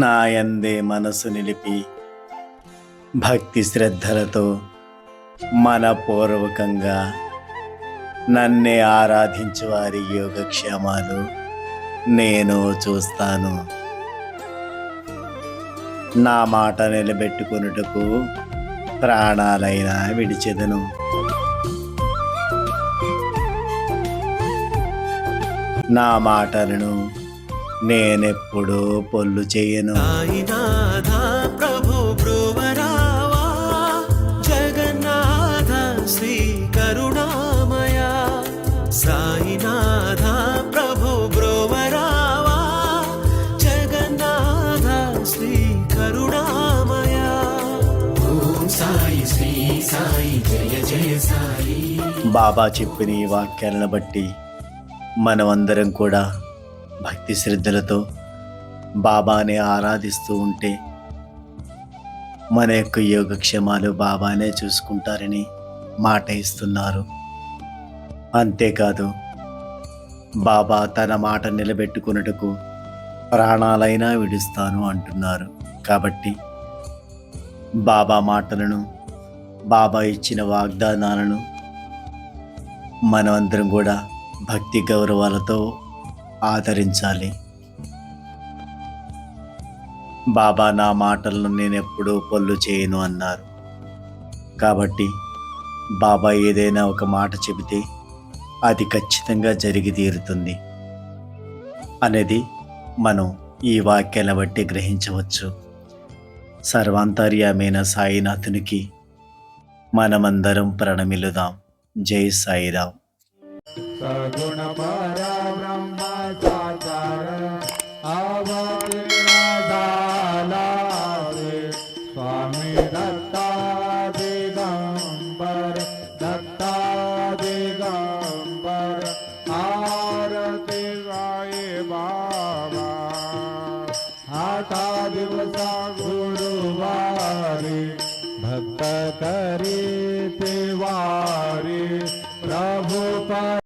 నాయందే మనసు నిలిపి భక్తి శ్రద్ధలతో మనపూర్వకంగా నన్నే ఆరాధించు వారి యోగక్షేమాలు నేను చూస్తాను. నా మాట నిలబెట్టుకొనుటకు ప్రాణాలైనా విడిచెదను. నా మాటలను నేనెప్పుడూ పొల్లు చేయను. సాయినాథ ప్రభు బ్రువరావా, జగన్నాథ శ్రీ కరుణామయ. సాయినాథ ప్రభు బ్రువరావా, జగన్నాథ శ్రీ కరుణామయ. ఓం సాయి శ్రీ సాయి జయ జయ సాయి. బాబా చెప్పిన ఈ వాక్యాలను బట్టి మనమందరం కూడా భక్తి శ్రద్ధలతో బాబానే ఆరాధిస్తూ ఉంటే మన యొక్క యోగక్షేమాలు బాబానే చూసుకుంటారని మాట ఇస్తున్నారు. అంతేకాదు, బాబా తన మాట నిలబెట్టుకున్నట్టుకు ప్రాణాలైనా విడుస్తాను అంటున్నారు. కాబట్టి బాబా మాటలను, బాబా ఇచ్చిన వాగ్దానాలను మనమందరం కూడా భక్తి గౌరవాలతో ఆదరించాలి. బాబా నా మాటలను నేనెప్పుడూ పొల్లు చేయను అన్నారు. కాబట్టి బాబా ఏదైనా ఒక మాట చెబితే అది ఖచ్చితంగా జరిగి తీరుతుంది అనేది మనం ఈ వాక్యాలను బట్టి గ్రహించవచ్చు. సర్వాంతర్యామైన సాయినాథునికి మనమందరం ప్రణమిలుదాం. జై సాయిరాం. సగుణ పరబ్రహ్మ సాకార అవతీర్ణ దాలావే స్వామి దత్తా దిగంబర దత్తా దిగంబర ఆరతి గాయే బాబా. आठा दिवसा गुरुवारी भक्त करी तिवारी प्रभु